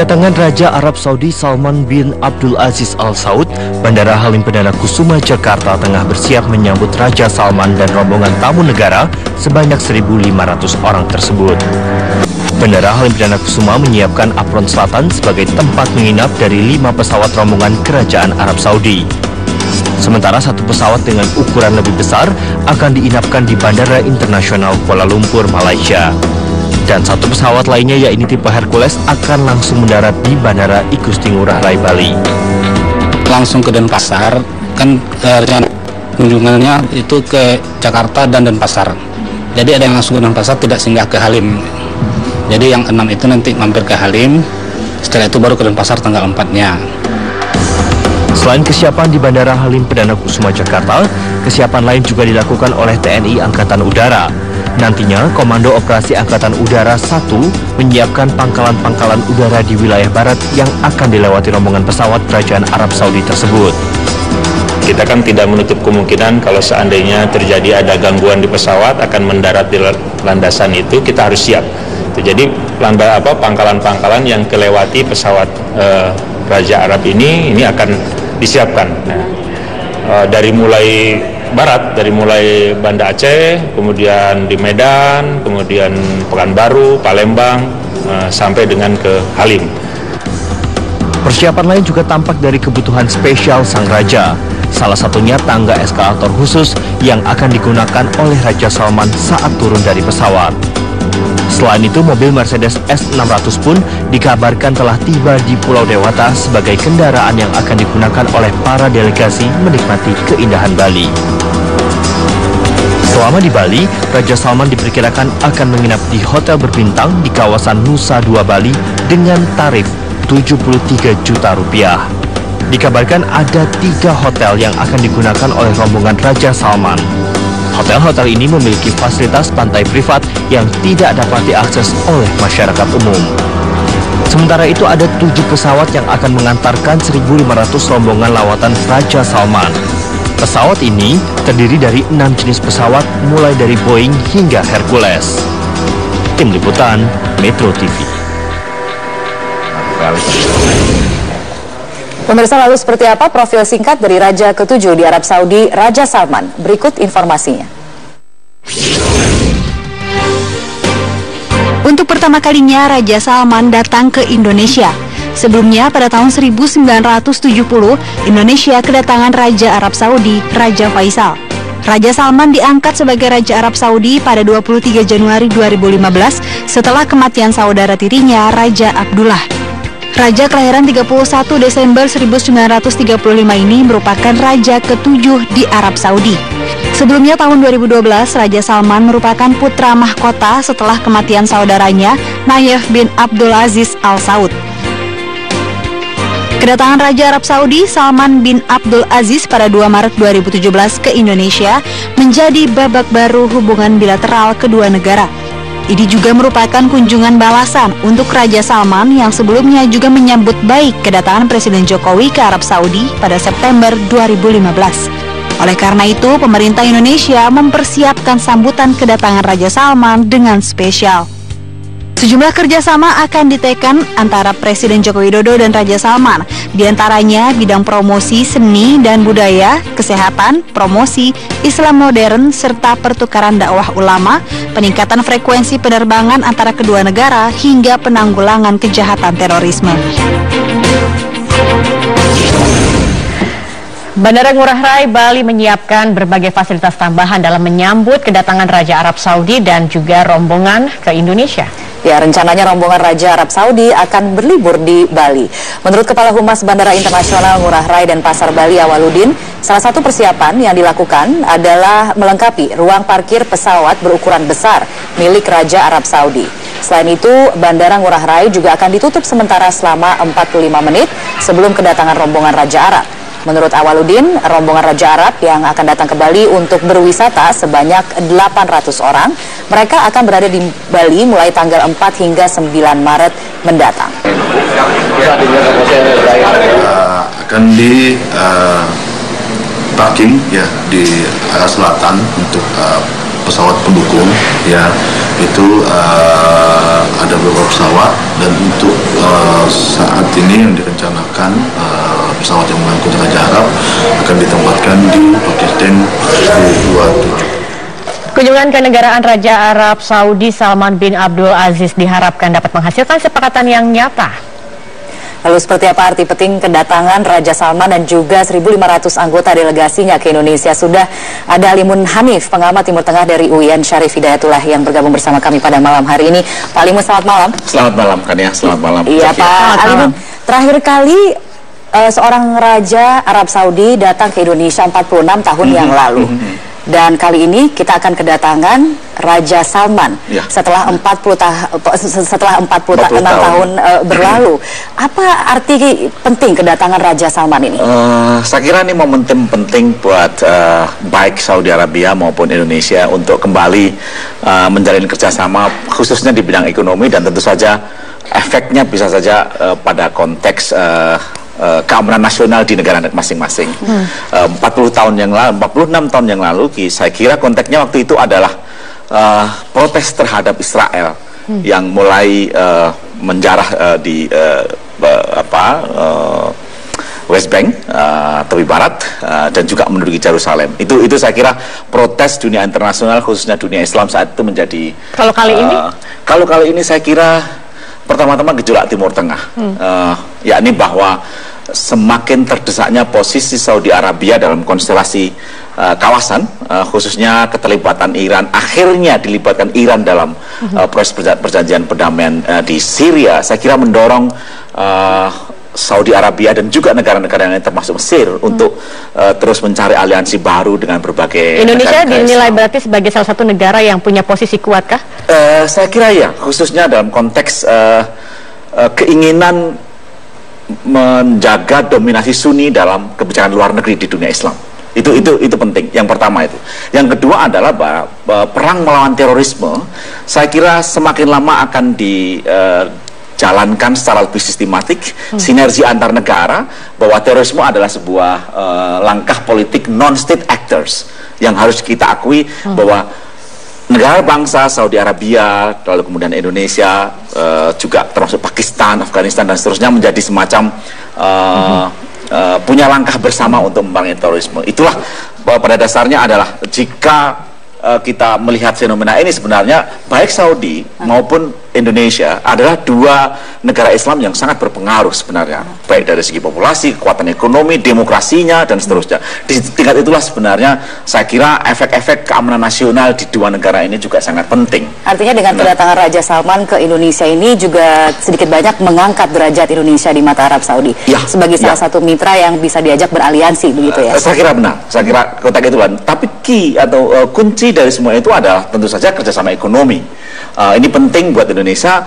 Kedatangan Raja Arab Saudi Salman bin Abdul Aziz Al Saud, Bandara Halim Perdana Kusuma Jakarta tengah bersiap menyambut Raja Salman dan rombongan tamu negara sebanyak 1.500 orang tersebut. Bandara Halim Perdana Kusuma menyiapkan apron selatan sebagai tempat menginap dari 5 pesawat rombongan Kerajaan Arab Saudi. Sementara satu pesawat dengan ukuran lebih besar akan diinapkan di Bandara Internasional Kuala Lumpur, Malaysia. Dan satu pesawat lainnya, yaitu tipe Hercules, akan langsung mendarat di Bandara Igusti Ngurah Rai, Bali. Langsung ke Denpasar, kan kunjungannya itu ke Jakarta dan Denpasar. Jadi ada yang langsung ke Denpasar, tidak singgah ke Halim. Jadi yang 6 itu nanti mampir ke Halim, setelah itu baru ke Denpasar tanggal 4-nya. Selain kesiapan di Bandara Halim Perdana Kusuma Jakarta, kesiapan lain juga dilakukan oleh TNI Angkatan Udara. Nantinya, Komando Operasi Angkatan Udara 1 menyiapkan pangkalan-pangkalan udara di wilayah barat yang akan dilewati rombongan pesawat Kerajaan Arab Saudi tersebut. Kita kan tidak menutup kemungkinan kalau seandainya terjadi ada gangguan di pesawat akan mendarat di landasan itu, kita harus siap. Jadi pangkalan-pangkalan yang kelewati pesawat Raja Arab ini akan disiapkan. Nah, dari mulai barat, dari mulai Banda Aceh, kemudian di Medan, kemudian Pekanbaru, Palembang, sampai dengan ke Halim. Persiapan lain juga tampak dari kebutuhan spesial sang raja. Salah satunya tangga eskalator khusus yang akan digunakan oleh Raja Salman saat turun dari pesawat. Selain itu, mobil Mercedes S600 pun dikabarkan telah tiba di Pulau Dewata sebagai kendaraan yang akan digunakan oleh para delegasi menikmati keindahan Bali. Selama di Bali, Raja Salman diperkirakan akan menginap di hotel berbintang di kawasan Nusa Dua Bali dengan tarif Rp73 juta. Dikabarkan ada 3 hotel yang akan digunakan oleh rombongan Raja Salman. Hotel-hotel ini memiliki fasilitas pantai privat yang tidak dapat diakses oleh masyarakat umum. Sementara itu ada 7 pesawat yang akan mengantarkan 1.500 rombongan lawatan Raja Salman. Pesawat ini terdiri dari 6 jenis pesawat mulai dari Boeing hingga Hercules. Tim Liputan Metro TV. Pemirsa, lalu seperti apa profil singkat dari Raja ke-7 di Arab Saudi, Raja Salman? Berikut informasinya. Untuk pertama kalinya Raja Salman datang ke Indonesia. Sebelumnya pada tahun 1970, Indonesia kedatangan Raja Arab Saudi, Raja Faisal. Raja Salman diangkat sebagai Raja Arab Saudi pada 23 Januari 2015 setelah kematian saudara tirinya, Raja Abdullah. Raja kelahiran 31 Desember 1935 ini merupakan Raja ke-7 di Arab Saudi. Sebelumnya tahun 2012, Raja Salman merupakan putra mahkota setelah kematian saudaranya, Nayef bin Abdul Aziz Al Saud. Kedatangan Raja Arab Saudi, Salman bin Abdul Aziz pada 2 Maret 2017 ke Indonesia menjadi babak baru hubungan bilateral kedua negara. Ini juga merupakan kunjungan balasan untuk Raja Salman yang sebelumnya juga menyambut baik kedatangan Presiden Jokowi ke Arab Saudi pada September 2015. Oleh karena itu, pemerintah Indonesia mempersiapkan sambutan kedatangan Raja Salman dengan spesial. Sejumlah kerjasama akan ditekan antara Presiden Joko Widodo dan Raja Salman, diantaranya bidang promosi seni dan budaya, kesehatan, promosi Islam modern, serta pertukaran dakwah ulama, peningkatan frekuensi penerbangan antara kedua negara, hingga penanggulangan kejahatan terorisme. Bandara Ngurah Rai, Bali menyiapkan berbagai fasilitas tambahan dalam menyambut kedatangan Raja Arab Saudi dan juga rombongan ke Indonesia. Ya, rencananya rombongan Raja Arab Saudi akan berlibur di Bali. Menurut Kepala Humas Bandara Internasional Ngurah Rai dan Pasar Bali, Awaludin, salah satu persiapan yang dilakukan adalah melengkapi ruang parkir pesawat berukuran besar milik Raja Arab Saudi. Selain itu, Bandara Ngurah Rai juga akan ditutup sementara selama 45 menit sebelum kedatangan rombongan Raja Arab. Menurut Awaludin, rombongan Raja Arab yang akan datang ke Bali untuk berwisata sebanyak 800 orang. Mereka akan berada di Bali mulai tanggal 4 hingga 9 Maret mendatang. Akan di parking ya di arah selatan untuk pesawat pendukung, ya itu ada beberapa pesawat, dan untuk saat ini yang direncanakan pesawat yang mengangkut Raja Arab akan ditempatkan di Pakistan 27. Kunjungan kenegaraan Raja Arab Saudi Salman bin Abdul Aziz diharapkan dapat menghasilkan kesepakatan yang nyata. Lalu seperti apa arti penting kedatangan Raja Salman dan juga 1.500 anggota delegasinya ke Indonesia? Sudah ada Alimun Hanif, pengamat Timur Tengah dari UIN Syarif Hidayatullah yang bergabung bersama kami pada malam hari ini. Pak Alimun, selamat malam. Selamat malam, Kania. Selamat malam. Iya, Pak Alimun. Terakhir kali seorang Raja Arab Saudi datang ke Indonesia 46 tahun yang lalu. Dan kali ini kita akan kedatangan Raja Salman setelah 46 tahun berlalu. Apa arti penting kedatangan Raja Salman ini? Saya kira ini momentum penting buat baik Saudi Arabia maupun Indonesia untuk kembali menjalin kerjasama khususnya di bidang ekonomi, dan tentu saja efeknya bisa saja pada konteks keamanan nasional di negara masing-masing. 46 tahun yang lalu, saya kira konteksnya waktu itu adalah protes terhadap Israel yang mulai menjarah di West Bank, tepi barat, dan juga menduduki Yerusalem. Itu saya kira protes dunia internasional, khususnya dunia Islam saat itu menjadi. Kalau kali ini saya kira pertama-tama gejolak Timur Tengah, yakni bahwa semakin terdesaknya posisi Saudi Arabia dalam konstelasi kawasan, khususnya keterlibatan Iran, akhirnya dilibatkan Iran dalam proses perjanjian perdamaian di Syria. Saya kira mendorong Saudi Arabia dan juga negara-negara lain termasuk Mesir untuk terus mencari aliansi baru dengan berbagai Indonesia dinilai berarti sebagai salah satu negara yang punya posisi kuat kah? Saya kira ya, khususnya dalam konteks keinginan menjaga dominasi Sunni dalam kebijakan luar negeri di dunia Islam. Itu penting. Yang pertama itu. Yang kedua adalah bahwa perang melawan terorisme, saya kira semakin lama akan dijalankan secara lebih sistematik, sinergi antar negara, bahwa terorisme adalah sebuah langkah politik non-state actors yang harus kita akui bahwa negara bangsa Saudi Arabia, lalu kemudian Indonesia, juga termasuk Pakistan, Afghanistan, dan seterusnya menjadi semacam punya langkah bersama untuk memerangi terorisme. Itulah pada dasarnya adalah jika kita melihat fenomena ini, sebenarnya baik Saudi maupun Indonesia adalah dua negara Islam yang sangat berpengaruh sebenarnya, baik dari segi populasi, kekuatan ekonomi, demokrasinya, dan seterusnya. Di tingkat itulah sebenarnya saya kira efek-efek keamanan nasional di dua negara ini juga sangat penting. Artinya dengan kedatangan Raja Salman ke Indonesia ini juga sedikit banyak mengangkat derajat Indonesia di mata Arab Saudi sebagai salah satu mitra yang bisa diajak beraliansi, begitu ya? Saya kira benar. Saya kira konteks itu kan. Tapi key atau kunci dari semua itu adalah tentu saja kerjasama ekonomi. Ini penting buat Indonesia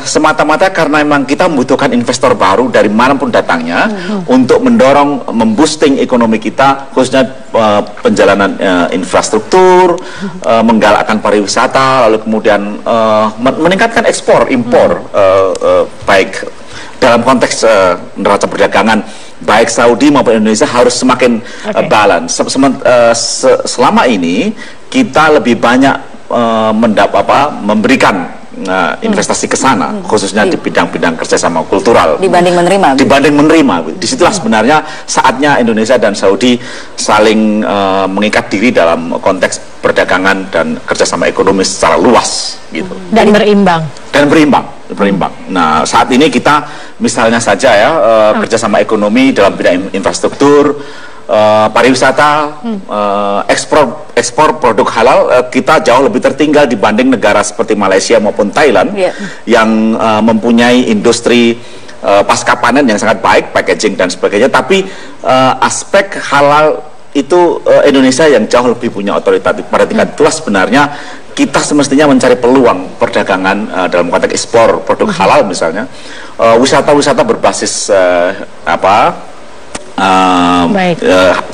semata-mata karena memang kita membutuhkan investor baru dari manapun datangnya untuk mendorong, memboosting ekonomi kita, khususnya penjalanan infrastruktur, menggalakkan pariwisata, lalu kemudian meningkatkan ekspor, impor, baik dalam konteks neraca perdagangan, baik Saudi maupun Indonesia harus semakin balance. Selama ini kita lebih banyak memberikan investasi ke sana, khususnya di bidang-bidang kerjasama kultural dibanding menerima. Disitulah sebenarnya saatnya Indonesia dan Saudi saling mengikat diri dalam konteks perdagangan dan kerjasama ekonomi secara luas, gitu. Dan berimbang. Nah, saat ini kita misalnya saja ya kerjasama ekonomi dalam bidang infrastruktur, pariwisata, ekspor produk halal, kita jauh lebih tertinggal dibanding negara seperti Malaysia maupun Thailand yang mempunyai industri pasca panen yang sangat baik, packaging dan sebagainya. Tapi aspek halal itu Indonesia yang jauh lebih punya otoritatif. Pada tingkat itulah sebenarnya kita semestinya mencari peluang perdagangan dalam konteks ekspor produk halal misalnya, wisata-wisata berbasis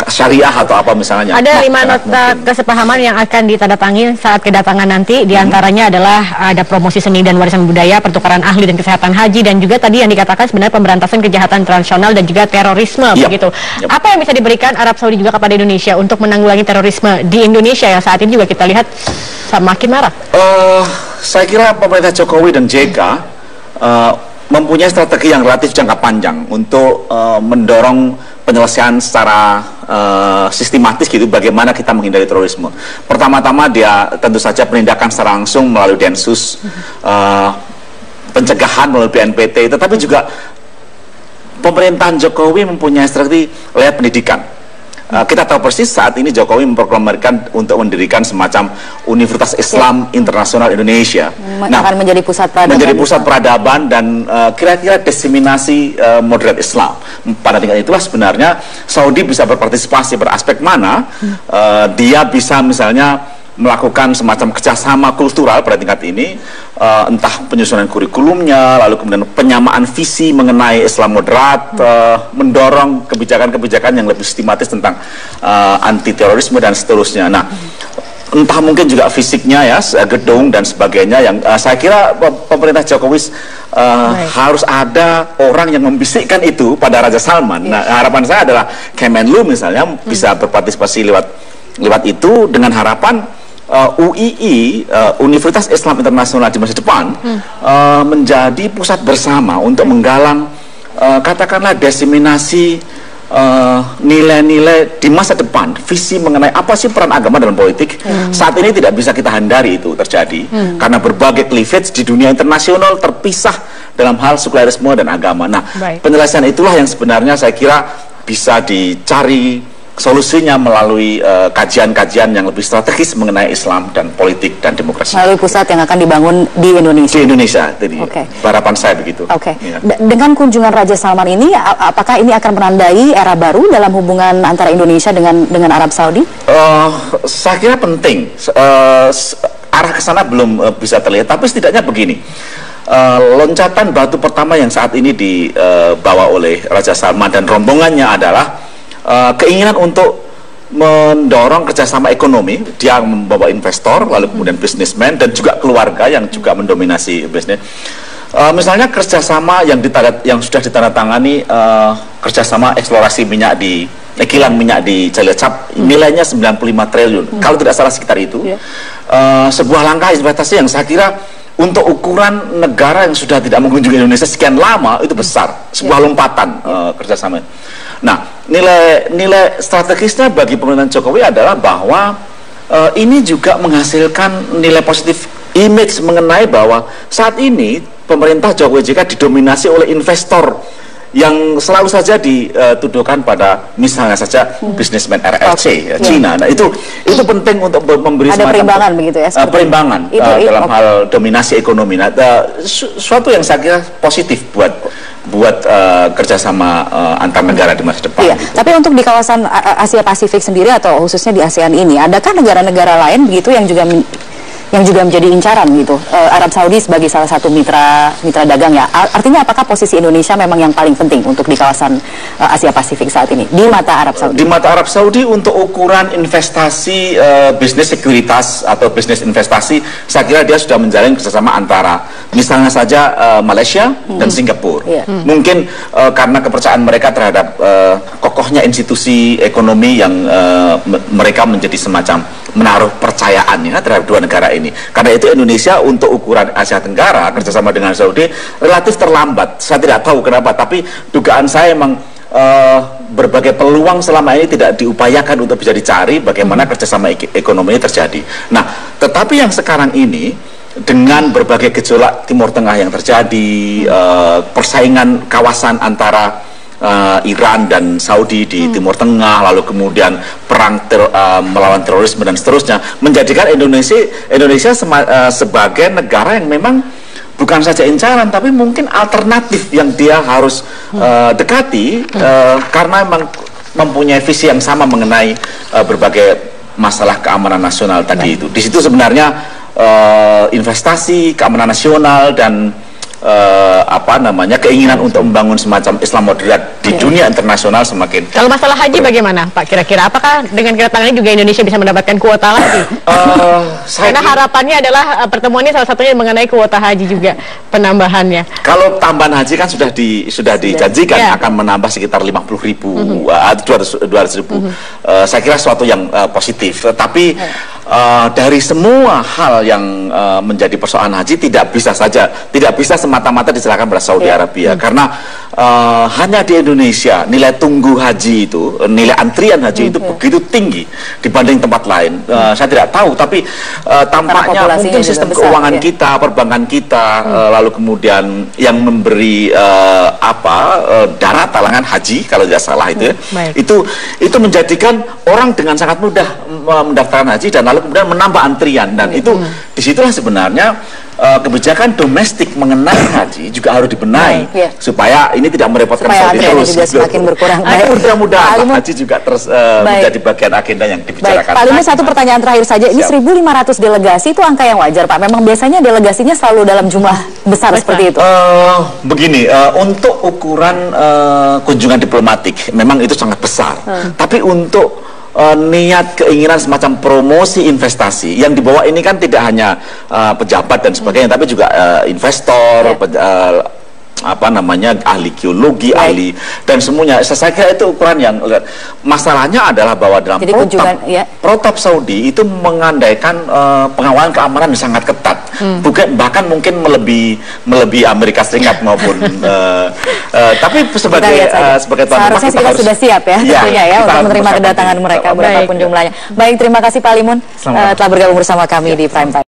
syariah atau apa misalnya. Ada 5 nota kesepahaman yang akan ditandatangani saat kedatangan nanti. Di antaranya adalah ada promosi seni dan warisan budaya, pertukaran ahli dan kesehatan haji, dan juga tadi yang dikatakan sebenarnya pemberantasan kejahatan transnasional dan juga terorisme, begitu. Apa yang bisa diberikan Arab Saudi juga kepada Indonesia untuk menanggulangi terorisme di Indonesia yang saat ini juga kita lihat semakin marak? Saya kira pemerintah Jokowi dan JK mempunyai strategi yang relatif jangka panjang untuk mendorong penyelesaian secara sistematis gitu, bagaimana kita menghindari terorisme. Pertama-tama dia tentu saja penindakan secara langsung melalui Densus, pencegahan melalui BNPT, tetapi juga pemerintahan Jokowi mempunyai strategi lewat pendidikan. Kita tahu persis saat ini Jokowi memproklamirkan untuk mendirikan semacam Universitas Islam Internasional Indonesia. Akan menjadi pusat peradaban. Menjadi pusat peradaban dan kira-kira diseminasi moderat Islam. Pada tingkat itulah sebenarnya Saudi bisa berpartisipasi beraspek mana dia bisa misalnya melakukan semacam kerjasama kultural pada tingkat ini, entah penyusunan kurikulumnya, lalu kemudian penyamaan visi mengenai Islam moderat, mendorong kebijakan-kebijakan yang lebih sistematis tentang anti terorisme dan seterusnya. Nah, entah mungkin juga fisiknya ya, gedung dan sebagainya yang saya kira pemerintah Jokowi harus ada orang yang membisikkan itu pada Raja Salman. Nah, harapan saya adalah Kemenlu misalnya bisa berpartisipasi lewat itu dengan harapan UII, Universitas Islam Internasional di masa depan menjadi pusat bersama untuk menggalang katakanlah diseminasi nilai-nilai di masa depan, visi mengenai apa sih peran agama dalam politik. Saat ini tidak bisa kita hindari itu terjadi karena berbagai cleavage di dunia internasional terpisah dalam hal sekularisme dan agama. Nah, penyelesaian itulah yang sebenarnya saya kira bisa dicari solusinya melalui kajian-kajian yang lebih strategis mengenai Islam dan politik dan demokrasi. Melalui pusat yang akan dibangun di Indonesia. Di Indonesia, jadi harapan saya begitu. Ya. Dengan kunjungan Raja Salman ini, apakah ini akan menandai era baru dalam hubungan antara Indonesia dengan Arab Saudi? Saya kira penting. Arah ke sana belum bisa terlihat, tapi setidaknya begini. Loncatan batu pertama yang saat ini dibawa oleh Raja Salman dan rombongannya adalah keinginan untuk mendorong kerjasama ekonomi. Dia membawa investor, lalu kemudian bisnismen dan juga keluarga yang juga mendominasi bisnis. Misalnya kerjasama yang sudah ditandatangani, kerjasama eksplorasi minyak di kilang minyak di Cilacap, nilainya 95 triliun. Kalau tidak salah sekitar itu. Sebuah langkah investasi yang saya kira untuk ukuran negara yang sudah tidak mengunjungi Indonesia sekian lama itu besar, sebuah lompatan kerjasama. Nah, nilai strategisnya bagi pemerintahan Jokowi adalah bahwa ini juga menghasilkan nilai positif image mengenai bahwa saat ini pemerintah Jokowi JK didominasi oleh investor yang selalu saja dituduhkan pada misalnya saja bisnismen RRC Cina. Nah, itu penting untuk memberi ada perimbangan begitu ya? Perimbangan dalam hal dominasi ekonomi. Nah, suatu yang saya kira positif buat kerjasama antar negara di masa depan. Iya. Tapi untuk di kawasan Asia Pasifik sendiri atau khususnya di ASEAN ini, adakah negara-negara lain begitu yang juga menjadi incaran gitu, Arab Saudi sebagai salah satu mitra dagang ya? Artinya apakah posisi Indonesia memang yang paling penting untuk di kawasan Asia Pasifik saat ini di mata Arab Saudi? Di mata Arab Saudi untuk ukuran investasi bisnis sekuritas atau bisnis investasi, saya kira dia sudah menjalin kerjasama antara misalnya saja Malaysia dan Singapura. Mungkin karena kepercayaan mereka terhadap kokohnya institusi ekonomi yang mereka menjadi semacam menaruh percayaan ya terhadap dua negara ini. Karena itu Indonesia untuk ukuran Asia Tenggara kerjasama dengan Saudi relatif terlambat. Saya tidak tahu kenapa, tapi dugaan saya memang berbagai peluang selama ini tidak diupayakan untuk bisa dicari bagaimana kerjasama ekonomi ini terjadi. Nah, tetapi yang sekarang ini dengan berbagai gejolak Timur Tengah yang terjadi, persaingan kawasan antara Iran dan Saudi di Timur Tengah, lalu kemudian perang melawan terorisme dan seterusnya, menjadikan Indonesia sebagai negara yang memang bukan saja incaran tapi mungkin alternatif yang dia harus dekati karena memang mempunyai visi yang sama mengenai berbagai masalah keamanan nasional tadi itu. Di situ sebenarnya investasi, keamanan nasional dan keinginan untuk membangun semacam Islam moderat di dunia internasional semakin. Kalau masalah haji bagaimana Pak? Kira-kira apakah dengan kedatangan ini juga Indonesia bisa mendapatkan kuota lagi? Karena harapannya adalah pertemuan ini salah satunya mengenai kuota haji juga penambahannya. Kalau tambahan haji kan sudah dijanjikan akan menambah sekitar 50.000 atau 200.000. Saya kira suatu yang positif. Tapi dari semua hal yang menjadi persoalan haji tidak bisa semata-mata diserahkan pada Saudi Arabia, karena hanya di Indonesia nilai tunggu haji itu, nilai antrian haji itu begitu tinggi dibanding tempat lain. Saya tidak tahu, tapi tampaknya mungkin sistem keuangan kita, perbankan kita, lalu kemudian yang memberi dana talangan haji kalau tidak salah itu menjadikan orang dengan sangat mudah mendaftarkan haji dan lalu kemudian menambah antrian, dan itu disitulah sebenarnya kebijakan domestik mengenai haji juga harus dibenahi supaya ini tidak merepotkan Saudi terus. Juga semakin berkurang. Mudah-mudahan haji juga terus menjadi bagian agenda yang dibicarakan. Pak Limun, satu pertanyaan terakhir saja. Ini 1.500 delegasi itu angka yang wajar, Pak? Memang biasanya delegasinya selalu dalam jumlah besar seperti itu? Begini, untuk ukuran kunjungan diplomatik memang itu sangat besar. Tapi untuk niat keinginan semacam promosi investasi yang dibawa ini kan tidak hanya pejabat dan sebagainya, tapi juga investor, ahli geologi, ahli dan semuanya. Saya kira itu ukuran yang masalahnya adalah bahwa dalam protap Saudi itu mengandaikan pengawalan keamanan yang sangat ketat, bahkan mungkin melebihi Amerika Serikat maupun tapi sebagai tuan rumah kita sudah siap tentunya untuk menerima kedatangan mereka berapapun jumlahnya. Baik, terima kasih Pak Limun telah bergabung bersama kami di Prime Time.